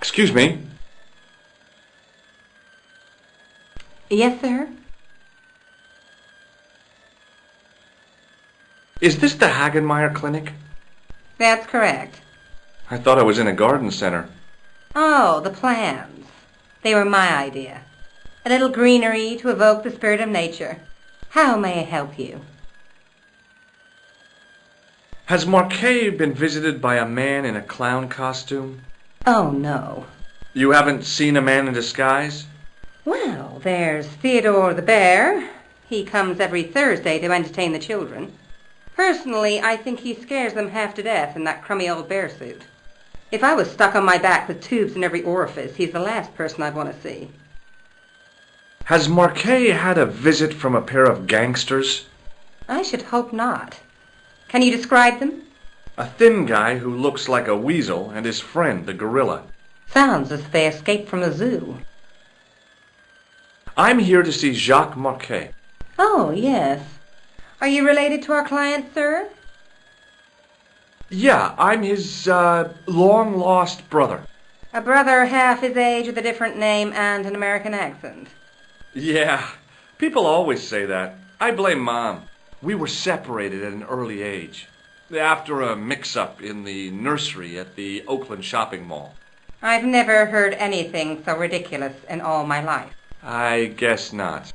Excuse me. Yes, sir? Is this the Hagenmeyer Clinic? That's correct. I thought I was in a garden center. Oh, the plants. They were my idea. A little greenery to evoke the spirit of nature. How may I help you? Has Marquet been visited by a man in a clown costume? Oh, no. You haven't seen a man in disguise? Well, there's Theodore the bear. He comes every Thursday to entertain the children. Personally, I think he scares them half to death in that crummy old bear suit. If I was stuck on my back with tubes in every orifice, he's the last person I'd want to see. Has Marquet had a visit from a pair of gangsters? I should hope not. Can you describe them? A thin guy who looks like a weasel and his friend, the gorilla. Sounds as if they escaped from a zoo. I'm here to see Jacques Marquet. Oh, yes. Are you related to our client, sir? Yeah, I'm his, long-lost brother. A brother half his age with a different name and an American accent. Yeah, people always say that. I blame Mom. We were separated at an early age, after a mix-up in the nursery at the Oakland shopping mall. I've never heard anything so ridiculous in all my life. I guess not.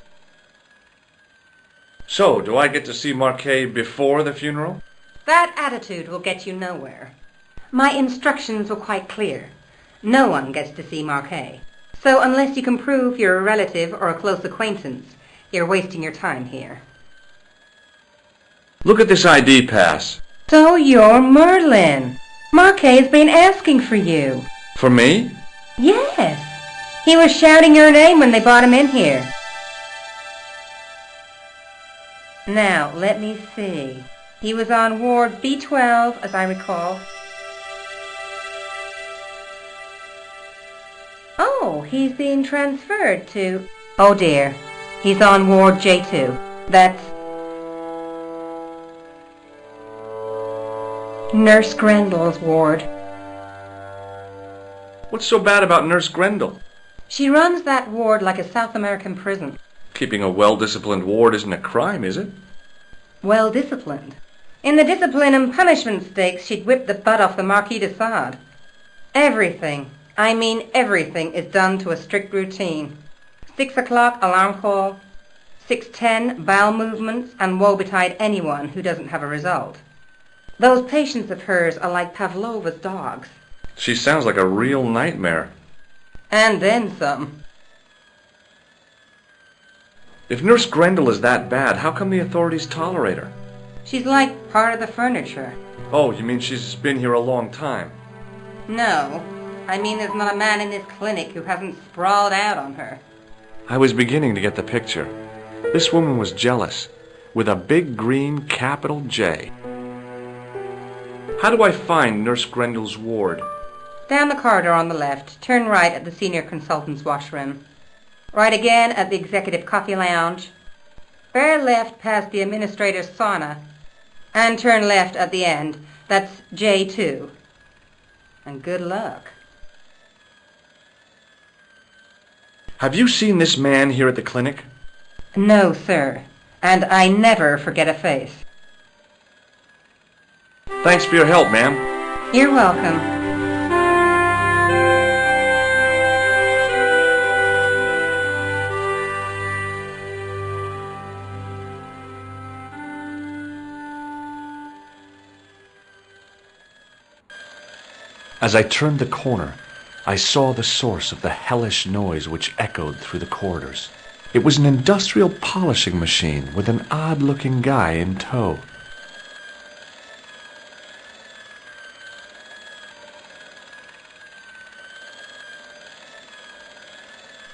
So, do I get to see Marquet before the funeral? That attitude will get you nowhere. My instructions were quite clear. No one gets to see Marquet. So unless you can prove you're a relative or a close acquaintance, you're wasting your time here. Look at this ID pass. So you're Merlin. Marquet's been asking for you. For me? Yes. He was shouting your name when they brought him in here. Now, let me see. He was on Ward B12, as I recall. Oh, he's being transferred to... Oh dear. He's on Ward J2. That's... Nurse Grendel's ward. What's so bad about Nurse Grendel? She runs that ward like a South American prison. Keeping a well-disciplined ward isn't a crime, is it? Well disciplined. In the discipline and punishment stakes, she'd whip the butt off the Marquis de Sade. Everything, I mean everything, is done to a strict routine. 6 o'clock alarm call, 6:10 bowel movements, and woe betide anyone who doesn't have a result. Those patients of hers are like Pavlova's dogs. She sounds like a real nightmare. And then some. If Nurse Grendel is that bad, how come the authorities tolerate her? She's like part of the furniture. Oh, you mean she's been here a long time? No, I mean there's not a man in this clinic who hasn't sprawled out on her. I was beginning to get the picture. This woman was jealous, with a big green capital J. How do I find Nurse Grendel's ward? Down the corridor on the left, turn right at the senior consultant's washroom. Right again at the executive coffee lounge. Bear left past the administrator's sauna. And turn left at the end. That's J2. And good luck. Have you seen this man here at the clinic? No, sir. And I never forget a face. Thanks for your help, ma'am. You're welcome. As I turned the corner, I saw the source of the hellish noise which echoed through the corridors. It was an industrial polishing machine with an odd-looking guy in tow.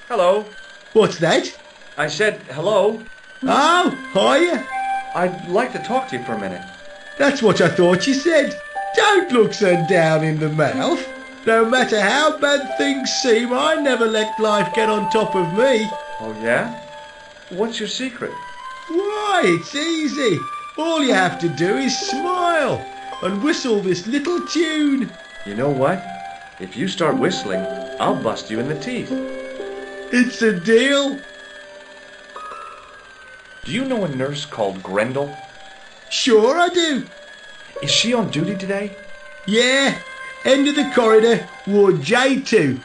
Hello. What's that? I said hello. Oh, hiya. I'd like to talk to you for a minute. That's what I thought you said. Don't look so down in the mouth. No matter how bad things seem, I never let life get on top of me. Oh, yeah? What's your secret? Why, it's easy. All you have to do is smile and whistle this little tune. You know what? If you start whistling, I'll bust you in the teeth. It's a deal. Do you know a nurse called Grendel? Sure I do. Is she on duty today? Yeah, end of the corridor, Ward J2.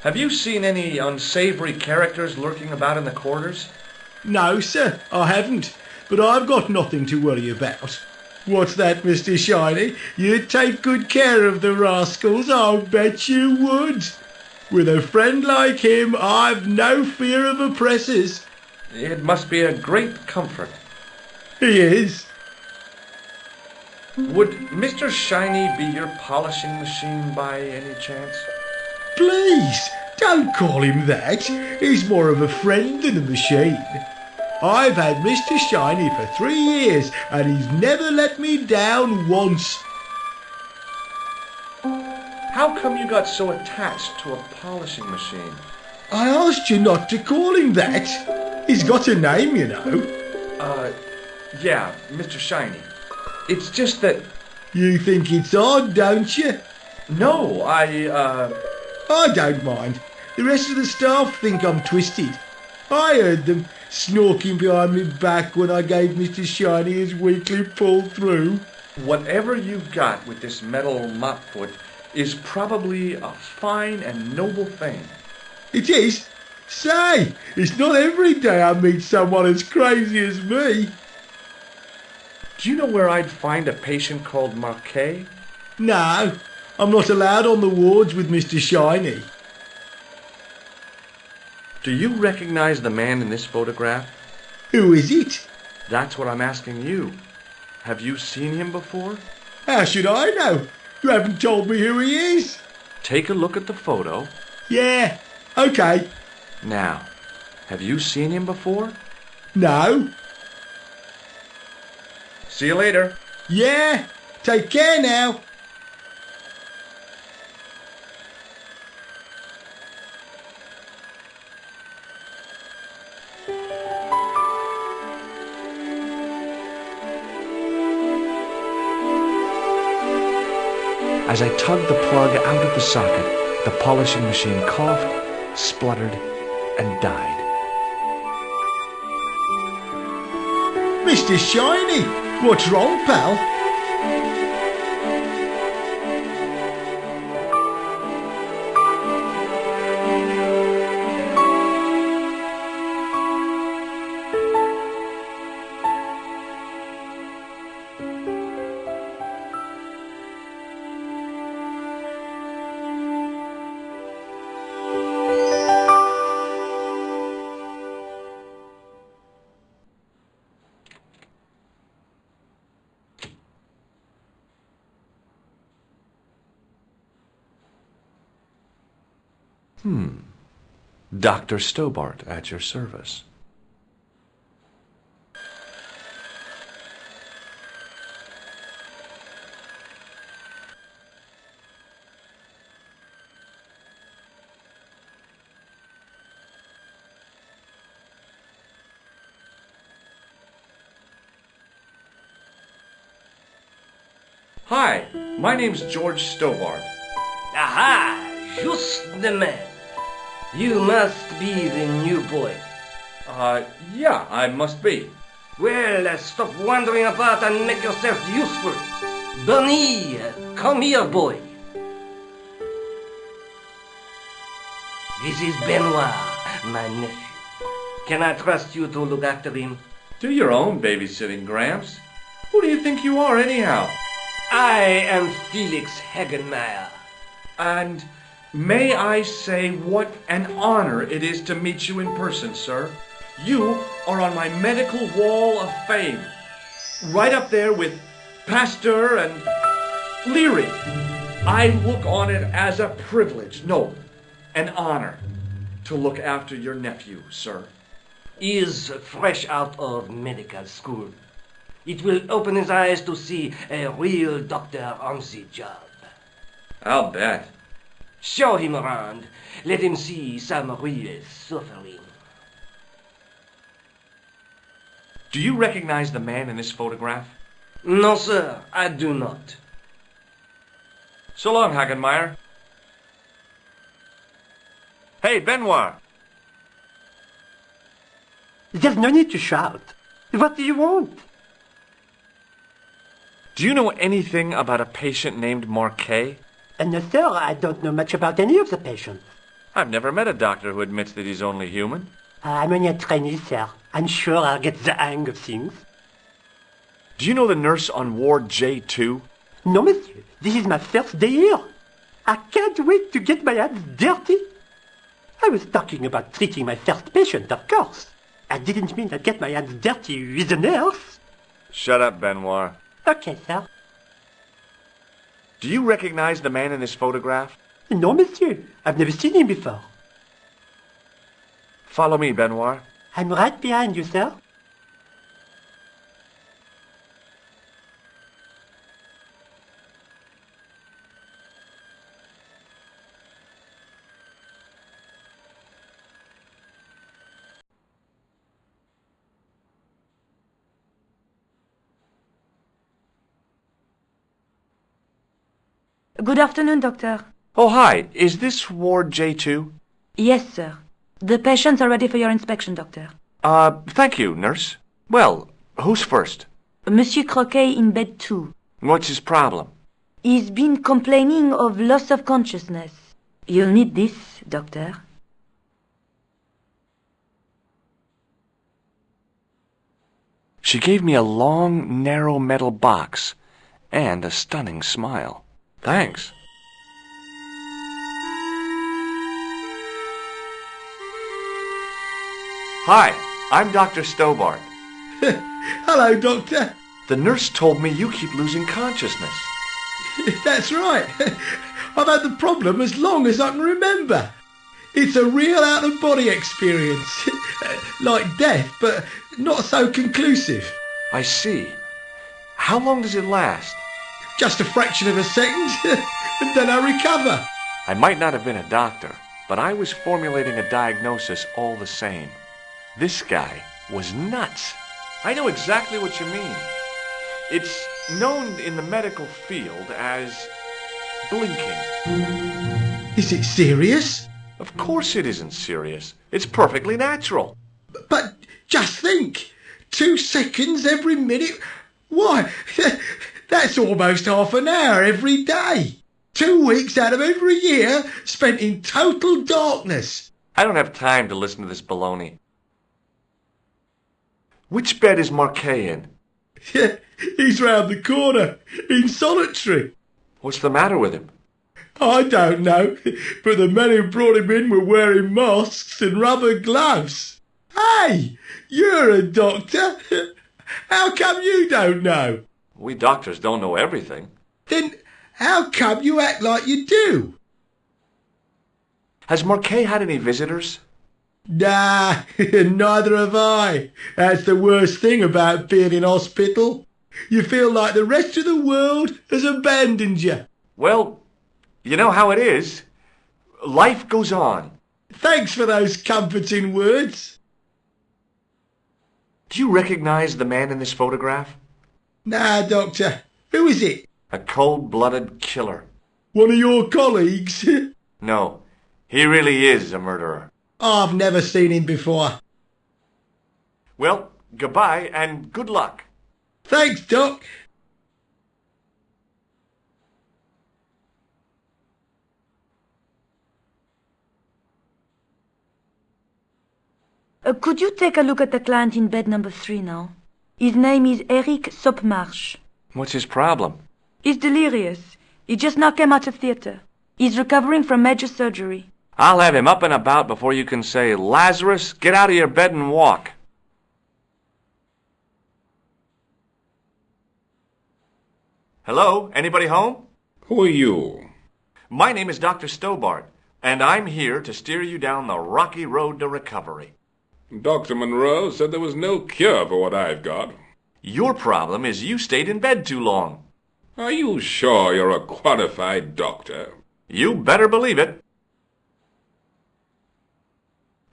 Have you seen any unsavory characters lurking about in the corridors? No, sir, I haven't. But I've got nothing to worry about. What's that, Mr. Shiny? You'd take good care of the rascals, I'll bet you would. With a friend like him, I've no fear of oppressors. It must be a great comfort. He is. Would Mr. Shiny be your polishing machine by any chance? Please, don't call him that. He's more of a friend than a machine. I've had Mr. Shiny for 3 years and he's never let me down once. How come you got so attached to a polishing machine? I asked you not to call him that. He's got a name, you know. Yeah, Mr. Shiny. It's just that... You think it's odd, don't you? No, I don't mind. The rest of the staff think I'm twisted. I heard them snorking behind me back when I gave Mr. Shiny his weekly pull through. Whatever you've got with this metal mop-foot is probably a fine and noble thing. It is? Say, it's not every day I meet someone as crazy as me. Do you know where I'd find a patient called Marquet? No, I'm not allowed on the wards with Mr. Shiny. Do you recognize the man in this photograph? Who is it? That's what I'm asking you. Have you seen him before? How should I know? You haven't told me who he is. Take a look at the photo. Yeah, okay. Now, have you seen him before? No. See you later. Yeah, take care now. As I tugged the plug out of the socket, the polishing machine coughed, spluttered, and died. Mr. Shiny, what's wrong, pal? Dr. Stobart at your service. Hi, my name's George Stobart. Aha! Just the man. You must be the new boy. Yeah, I must be. Well, stop wandering about and make yourself useful. Bunny, come here, boy. This is Benoit, my nephew. Can I trust you to look after him? Do your own babysitting, Gramps. Who do you think you are, anyhow? I am Felix Hagenmeyer. And may I say what an honor it is to meet you in person, sir. You are on my medical wall of fame. Right up there with Pasteur and Leary. I look on it as a privilege, no, an honor, to look after your nephew, sir. He is fresh out of medical school. It will open his eyes to see a real doctor on the job. I'll bet. Show him around. Let him see some real suffering. Do you recognize the man in this photograph? No, sir, I do not. So long, Hagenmeyer. Hey, Benoit! There's no need to shout. What do you want? Do you know anything about a patient named Marquet? No, sir, I don't know much about any of the patients. I've never met a doctor who admits that he's only human. I'm only a trainee, sir. I'm sure I'll get the hang of things. Do you know the nurse on Ward J2? No, monsieur. This is my first day here. I can't wait to get my hands dirty. I was talking about treating my first patient, of course. I didn't mean I'd get my hands dirty with a nurse. Shut up, Benoit. Okay, sir. Do you recognize the man in this photograph? No, monsieur. I've never seen him before. Follow me, Benoit. I'm right behind you, sir. Good afternoon, doctor. Oh, hi. Is this Ward J2? Yes, sir. The patients are ready for your inspection, doctor. Thank you, nurse. Well, who's first? Monsieur Croquet in bed 2. What's his problem? He's been complaining of loss of consciousness. You'll need this, doctor. She gave me a long, narrow metal box and a stunning smile. Thanks. Hi, I'm Dr. Stobart. Hello, Doctor. The nurse told me you keep losing consciousness. That's right. I've had the problem as long as I can remember. It's a real out-of-body experience. Like death, but not so conclusive. I see. How long does it last? Just a fraction of a second, and then I recover. I might not have been a doctor, but I was formulating a diagnosis all the same. This guy was nuts. I know exactly what you mean. It's known in the medical field as blinking. Is it serious? Of course it isn't serious. It's perfectly natural. But just think, 2 seconds every minute. Why, that's almost half an hour every day. 2 weeks out of every year spent in total darkness. I don't have time to listen to this baloney. Which bed is Marquet in? He's round the corner, in solitary. What's the matter with him? I don't know, but the men who brought him in were wearing masks and rubber gloves. Hey, you're a doctor. How come you don't know? We doctors don't know everything. Then how come you act like you do? Has Marquet had any visitors? Nah, neither have I. That's the worst thing about being in hospital. You feel like the rest of the world has abandoned you. Well, you know how it is. Life goes on. Thanks for those comforting words. Do you recognize the man in this photograph? Nah, Doctor. Who is it? A cold-blooded killer. One of your colleagues? No, he really is a murderer. I've never seen him before. Well, goodbye and good luck. Thanks, Doc. Could you take a look at the client in bed number 3 now? His name is Eric Sopmarsh. What's his problem? He's delirious. He just now came out of theatre. He's recovering from major surgery. I'll have him up and about before you can say, Lazarus, get out of your bed and walk. Hello? Anybody home? Who are you? My name is Dr. Stobart, and I'm here to steer you down the rocky road to recovery. Dr. Monroe said there was no cure for what I've got. Your problem is you stayed in bed too long. Are you sure you're a qualified doctor? You better believe it.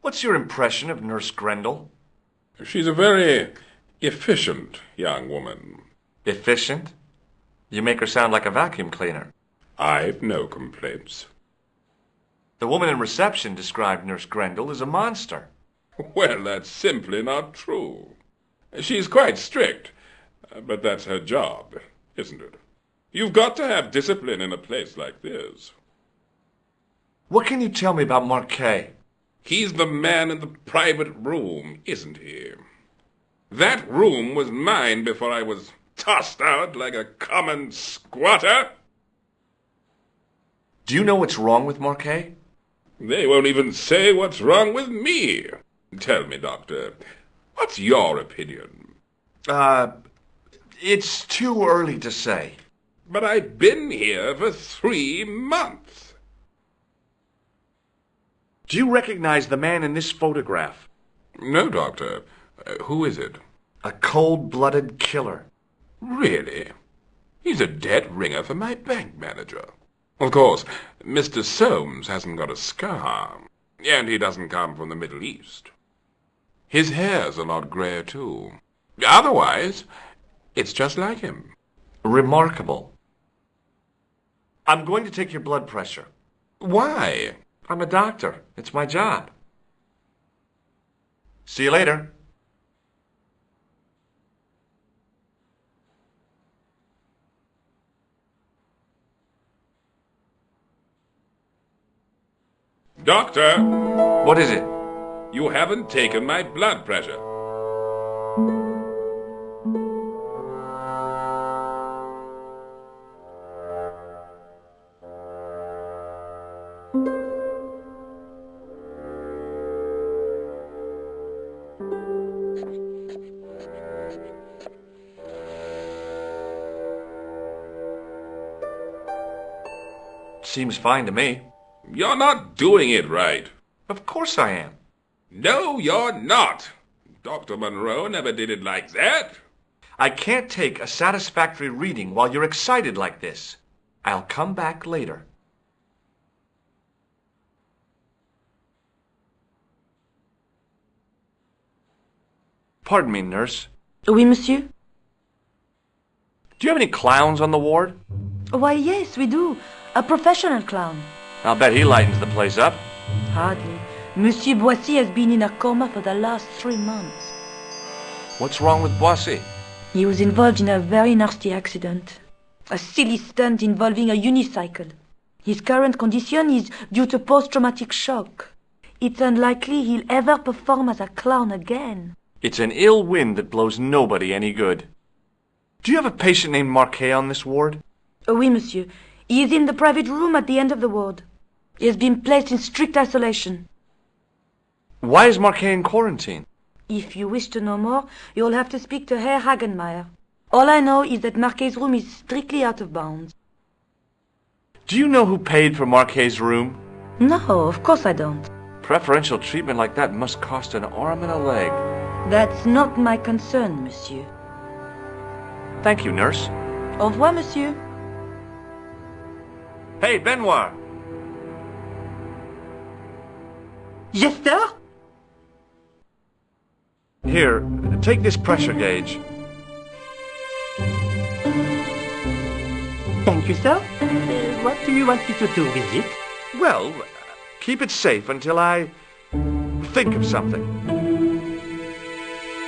What's your impression of Nurse Grendel? She's a very efficient young woman. Efficient? You make her sound like a vacuum cleaner. I've no complaints. The woman in reception described Nurse Grendel as a monster. Well, that's simply not true. She's quite strict, but that's her job, isn't it? You've got to have discipline in a place like this. What can you tell me about Marquet? He's the man in the private room, isn't he? That room was mine before I was tossed out like a common squatter. Do you know what's wrong with Marquet? They won't even say what's wrong with me. Tell me, Doctor, what's your opinion? It's too early to say. But I've been here for 3 months. Do you recognize the man in this photograph? No, Doctor. Who is it? A cold-blooded killer. Really? He's a dead ringer for my bank manager. Of course, Mr. Soames hasn't got a scar, and he doesn't come from the Middle East. His hair's a lot grayer, too. Otherwise, it's just like him. Remarkable. I'm going to take your blood pressure. Why? I'm a doctor. It's my job. See you later. Doctor! What is it? You haven't taken my blood pressure. Seems fine to me. You're not doing it right. Of course I am. No, you're not. Dr. Monroe never did it like that. I can't take a satisfactory reading while you're excited like this. I'll come back later. Pardon me, nurse. Oui, monsieur? Do you have any clowns on the ward? Why, yes, we do. A professional clown. I'll bet he lightens the place up. Hardly. Monsieur Boissy has been in a coma for the last 3 months. What's wrong with Boissy? He was involved in a very nasty accident. A silly stunt involving a unicycle. His current condition is due to post-traumatic shock. It's unlikely he'll ever perform as a clown again. It's an ill wind that blows nobody any good. Do you have a patient named Marquet on this ward? Oui, monsieur. He is in the private room at the end of the ward. He has been placed in strict isolation. Why is Marquet in quarantine? If you wish to know more, you'll have to speak to Herr Hagenmeier. All I know is that Marquet's room is strictly out of bounds. Do you know who paid for Marquet's room? No, of course I don't. Preferential treatment like that must cost an arm and a leg. That's not my concern, monsieur. Thank you, nurse. Au revoir, monsieur. Hey, Benoit! Yes, sir? Here, take this pressure gauge. Thank you, sir. What do you want me to do with it? Well, keep it safe until I think of something.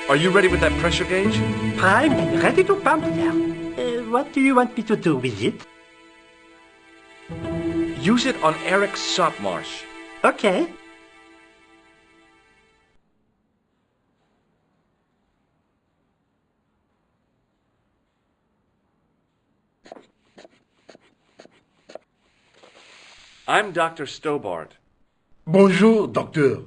Are you ready with that pressure gauge? Prime and ready to pump, sir. What do you want me to do with it? Use it on Eric Sopmarsh. Okay. I'm Dr. Stobart. Bonjour, docteur.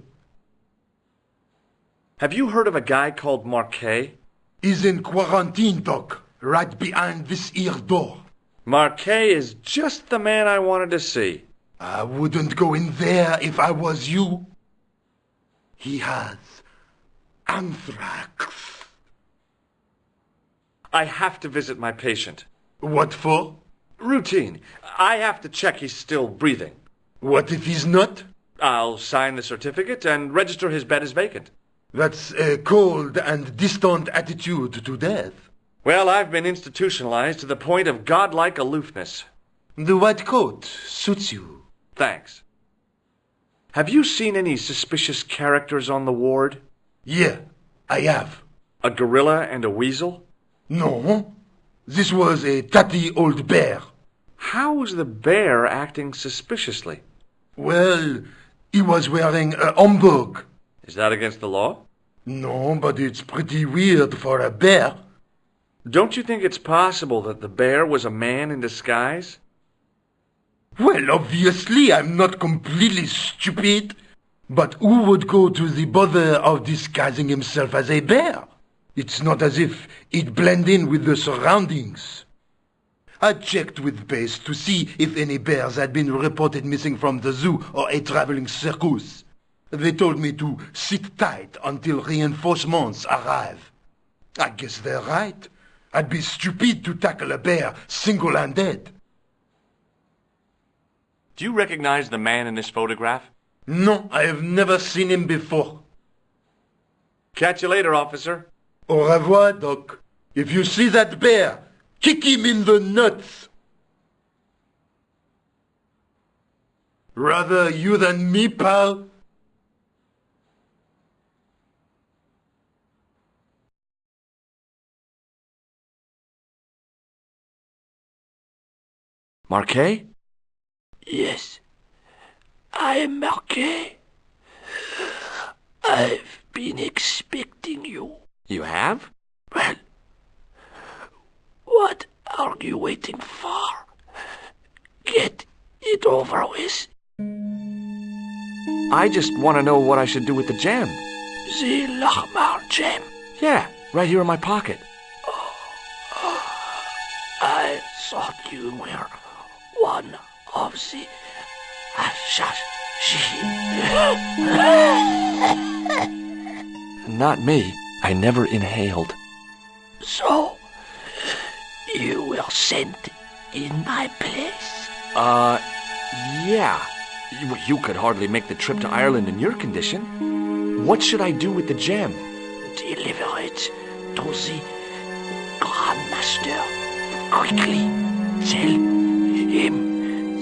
Have you heard of a guy called Marquet? He's in quarantine, doc, right behind this here door. Marquet is just the man I wanted to see. I wouldn't go in there if I was you. He has anthrax. I have to visit my patient. What for? Routine. I have to check he's still breathing. What if he's not? I'll sign the certificate and register his bed as vacant. That's a cold and distant attitude to death. Well, I've been institutionalized to the point of godlike aloofness. The white coat suits you. Thanks. Have you seen any suspicious characters on the ward? Yeah, I have. A gorilla and a weasel? No, this was a tatty old bear. How is the bear acting suspiciously? Well, he was wearing a homburg. Is that against the law? No, but it's pretty weird for a bear. Don't you think it's possible that the bear was a man in disguise? Well, obviously, I'm not completely stupid. But who would go to the bother of disguising himself as a bear? It's not as if he'd blend in with the surroundings. I checked with base to see if any bears had been reported missing from the zoo or a traveling circus. They told me to sit tight until reinforcements arrive. I guess they're right. I'd be stupid to tackle a bear single-handed. Do you recognize the man in this photograph? No, I have never seen him before. Catch you later, officer. Au revoir, Doc. If you see that bear, kick him in the nuts. Rather you than me, pal. Marquet? Yes, I am Marquet. I've been expecting you. You have? Well, what are you waiting for? Get it over with. I just want to know what I should do with the gem. The Lamar gem. Yeah, right here in my pocket. I thought you were one of the Not me. I never inhaled. So, you were sent in my place? Yeah. You could hardly make the trip to Ireland in your condition. What should I do with the gem? Deliver it to the Grand Master. Quickly. Tell him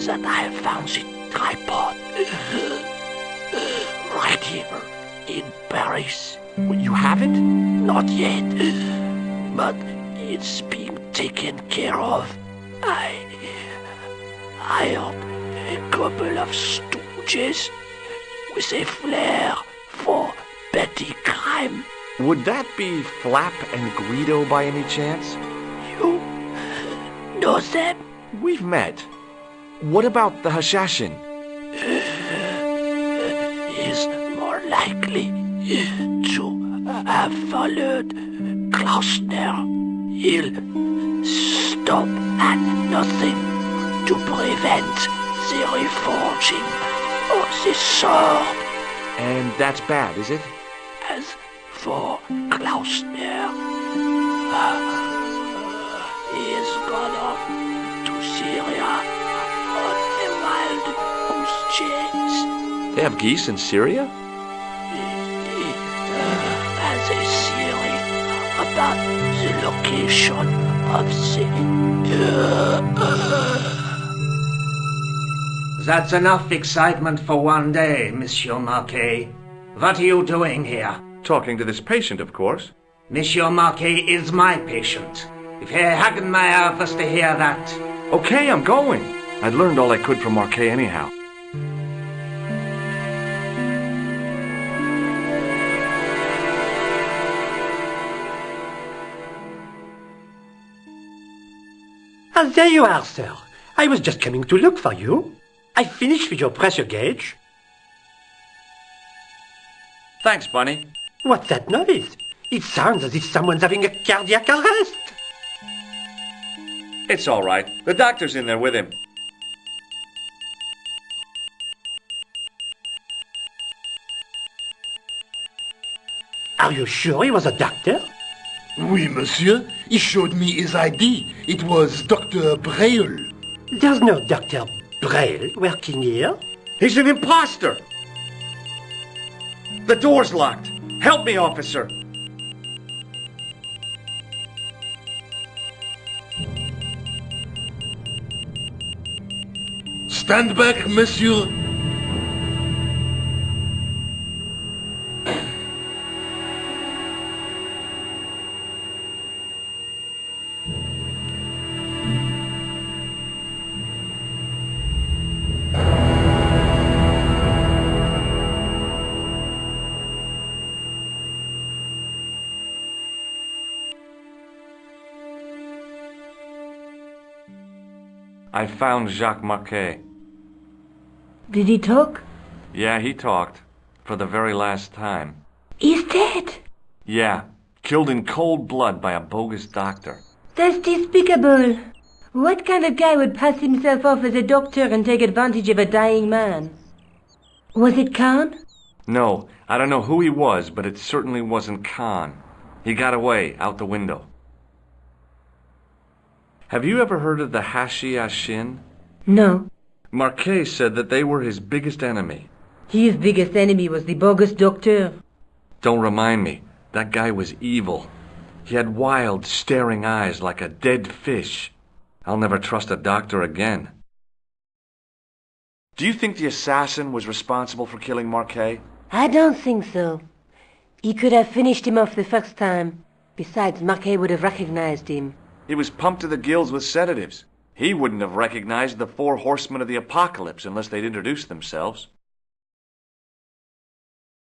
that I have found the tripod. Right here in Paris. You haven't? Not yet. But it's being taken care of. I hired a couple of stooges with a flair for petty crime. Would that be Flap and Guido by any chance? You know them? We've met. What about the Hashashin? Is more likely to have followed Klausner. He'll stop at nothing to prevent the reforging of the sword. And that's bad, is it? As for Klausner, he is gone off to Syria on a wild goose chase. They have geese in Syria? He has a theory about the location of That's enough excitement for one day, Monsieur Marquet. What are you doing here? Talking to this patient, of course. Monsieur Marquet is my patient. If Herr Hagenmeier was to hear that... Okay, I'm going. I'd learned all I could from Marquet anyhow. Ah, there you are, sir. I was just coming to look for you. I finished with your pressure gauge. Thanks, Bunny. What's that noise? It sounds as if someone's having a cardiac arrest. It's all right. The doctor's in there with him. Are you sure he was a doctor? Oui, monsieur. He showed me his ID. It was Dr. Braille. There's no Dr. Braille working here. He's an imposter! The door's locked. Help me, officer. Stand back, monsieur. I found Jacques Marquet. Did he talk? Yeah, he talked. For the very last time. He's dead. Yeah, killed in cold blood by a bogus doctor. That's despicable. What kind of guy would pass himself off as a doctor and take advantage of a dying man? Was it Khan? No, I don't know who he was, but it certainly wasn't Khan. He got away, out the window. Have you ever heard of the Hashi-Ashin? No. Marquet said that they were his biggest enemy. His biggest enemy was the bogus doctor. Don't remind me. That guy was evil. He had wild, staring eyes like a dead fish. I'll never trust a doctor again. Do you think the assassin was responsible for killing Marquet? I don't think so. He could have finished him off the first time. Besides, Marquet would have recognized him. He was pumped to the gills with sedatives. He wouldn't have recognized the 4 horsemen of the apocalypse unless they'd introduced themselves.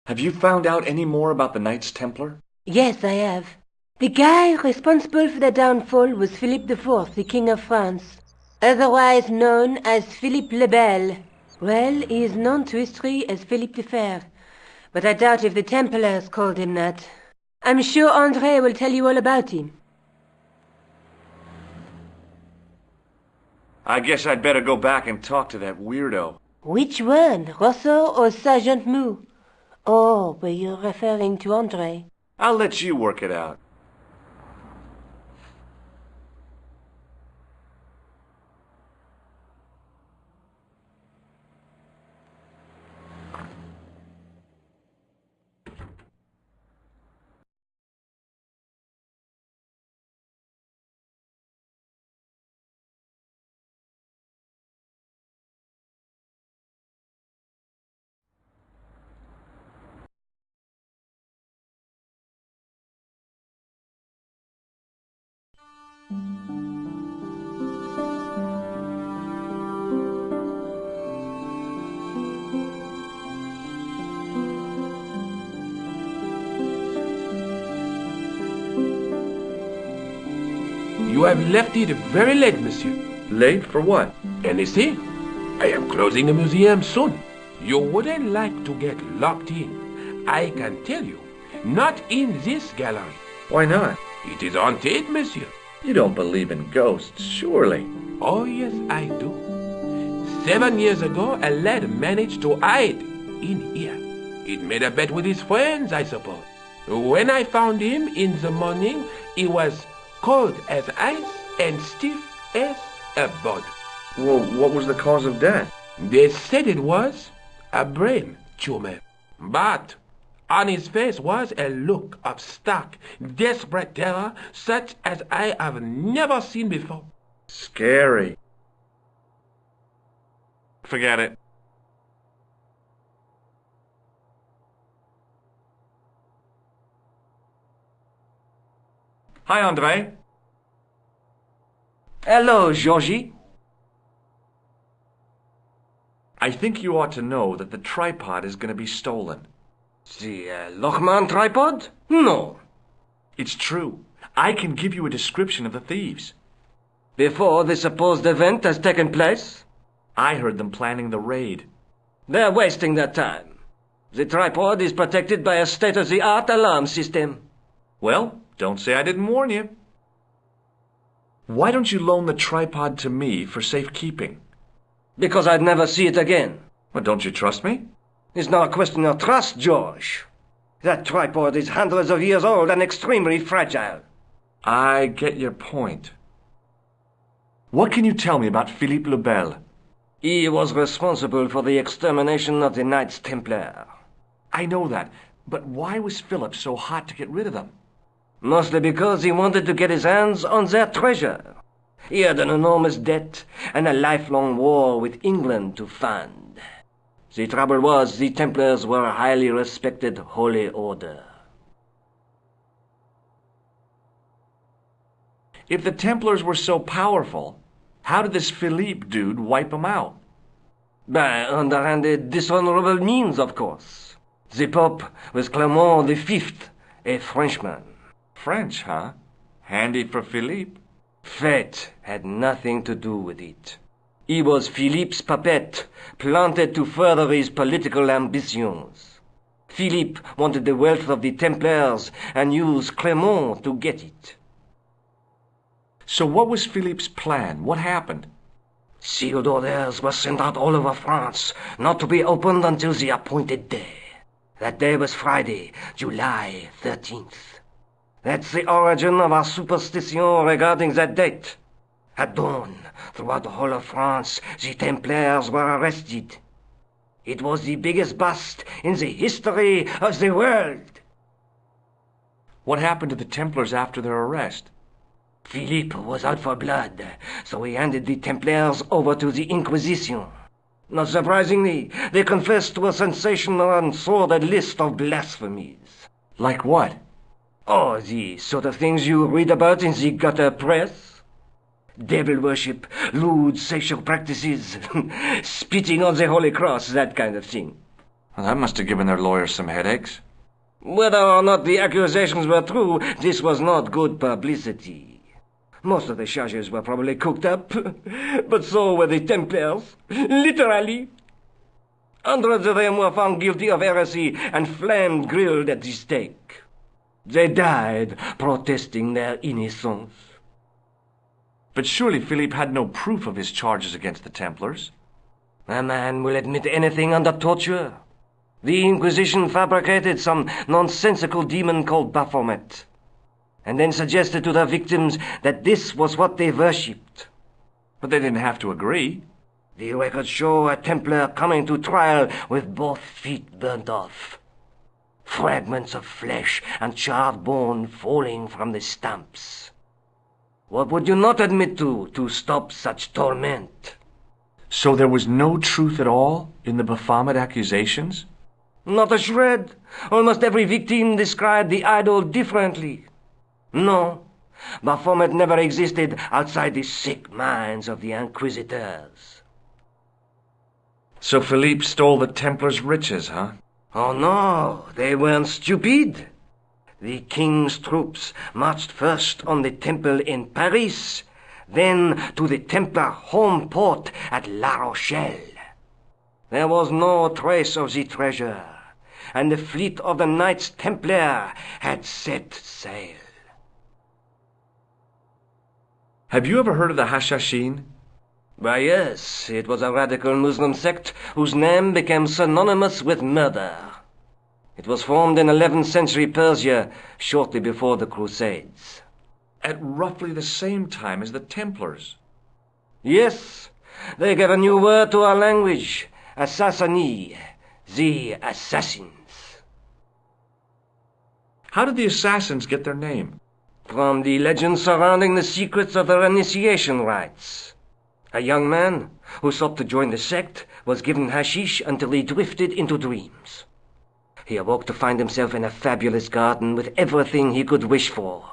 Have you found out any more about the Knights Templar? Yes, I have. The guy responsible for their downfall was Philippe IV, the King of France, otherwise known as Philippe le Bel. Well, he is known to history as Philippe the Fair, but I doubt if the Templars called him that. I'm sure André will tell you all about him. I guess I'd better go back and talk to that weirdo. Which one, Rousseau or Sergeant Mou? Oh, were you referring to André? I'll let you work it out. You have left it very late, monsieur. Late for what? Anything? I am closing the museum soon. You wouldn't like to get locked in. I can tell you. Not in this gallery. Why not? It is haunted, monsieur. You don't believe in ghosts, surely. Oh, yes, I do. 7 years ago, a lad managed to hide in here. He made a bet with his friends, I suppose. When I found him in the morning, he was cold as ice and stiff as a board. Well, what was the cause of death? They said it was a brain tumor. But on his face was a look of stark, desperate terror such as I have never seen before. Scary. Forget it. Hi, André. Hello, Georgie. I think you ought to know that the tripod is going to be stolen. The Lochman tripod? No. It's true. I can give you a description of the thieves. Before the supposed event has taken place? I heard them planning the raid. They're wasting their time. The tripod is protected by a state-of-the-art alarm system. Well, don't say I didn't warn you. Why don't you loan the tripod to me for safekeeping? Because I'd never see it again. Well, don't you trust me? It's not a question of trust, George. That tripod is hundreds of years old and extremely fragile. I get your point. What can you tell me about Philippe le Bel? He was responsible for the extermination of the Knights Templar. I know that, but why was Philip so hot to get rid of them? Mostly because he wanted to get his hands on their treasure. He had an enormous debt and a lifelong war with England to fund. The trouble was the Templars were a highly respected holy order. If the Templars were so powerful, how did this Philippe dude wipe them out? By underhanded, dishonorable means, of course. The Pope was Clement V, a Frenchman. French, huh? Handy for Philippe. Fate had nothing to do with it. He was Philippe's puppet, planted to further his political ambitions. Philippe wanted the wealth of the Templars and used Clermont to get it. So what was Philippe's plan? What happened? Sealed orders were sent out all over France, not to be opened until the appointed day. That day was Friday, July 13th. That's the origin of our superstition regarding that date. At dawn, throughout the whole of France, the Templars were arrested. It was the biggest bust in the history of the world. What happened to the Templars after their arrest? Philippe was out for blood, so he handed the Templars over to the Inquisition. Not surprisingly, they confessed to a sensational and sordid list of blasphemies. Like what? Oh, the sort of things you read about in the gutter press. Devil worship, lewd sexual practices, spitting on the Holy Cross, that kind of thing. Well, that must have given their lawyers some headaches. Whether or not the accusations were true, this was not good publicity. Most of the charges were probably cooked up, but so were the Templars, literally. Hundreds of them were found guilty of heresy and flamed grilled at the stake. They died protesting their innocence. But surely Philippe had no proof of his charges against the Templars. A man will admit anything under torture. The Inquisition fabricated some nonsensical demon called Baphomet, and then suggested to their victims that this was what they worshipped. But they didn't have to agree. The records show a Templar coming to trial with both feet burnt off. Fragments of flesh and charred bone falling from the stumps. What would you not admit to stop such torment? So there was no truth at all in the Baphomet accusations? Not a shred. Almost every victim described the idol differently. No, Baphomet never existed outside the sick minds of the Inquisitors. So Philippe stole the Templars' riches, huh? Oh no, they weren't stupid. The king's troops marched first on the temple in Paris, then to the Templar home port at La Rochelle. There was no trace of the treasure, and the fleet of the Knights Templar had set sail. Have you ever heard of the Hashashin? Why, yes, it was a radical Muslim sect whose name became synonymous with murder. It was formed in 11th century Persia, shortly before the Crusades. At roughly the same time as the Templars. Yes, they gave a new word to our language, Assassini, the assassins. How did the assassins get their name? From the legend surrounding the secrets of their initiation rites. A young man who sought to join the sect was given hashish until he drifted into dreams. He awoke to find himself in a fabulous garden with everything he could wish for.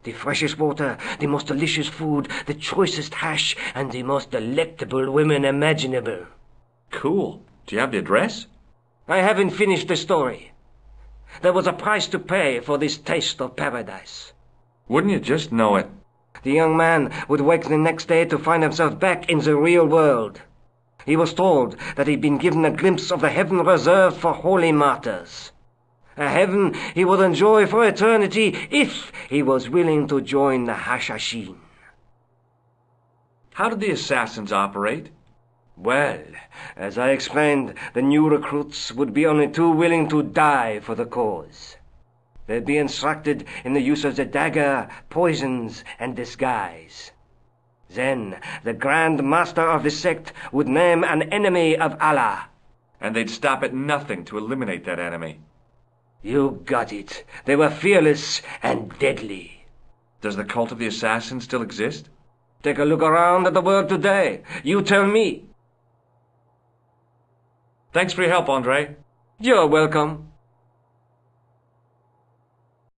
The freshest water, the most delicious food, the choicest hash, and the most delectable women imaginable. Cool. Do you have the address? I haven't finished the story. There was a price to pay for this taste of paradise. Wouldn't you just know it? The young man would wake the next day to find himself back in the real world. He was told that he'd been given a glimpse of the heaven reserved for holy martyrs. A heaven he would enjoy for eternity if he was willing to join the Hashashin. How did the assassins operate? Well, as I explained, the new recruits would be only too willing to die for the cause. They'd be instructed in the use of the dagger, poisons, and disguise. Then the Grand Master of the sect would name an enemy of Allah. And they'd stop at nothing to eliminate that enemy. You got it. They were fearless and deadly. Does the cult of the assassins still exist? Take a look around at the world today. You tell me. Thanks for your help, Andre. You're welcome.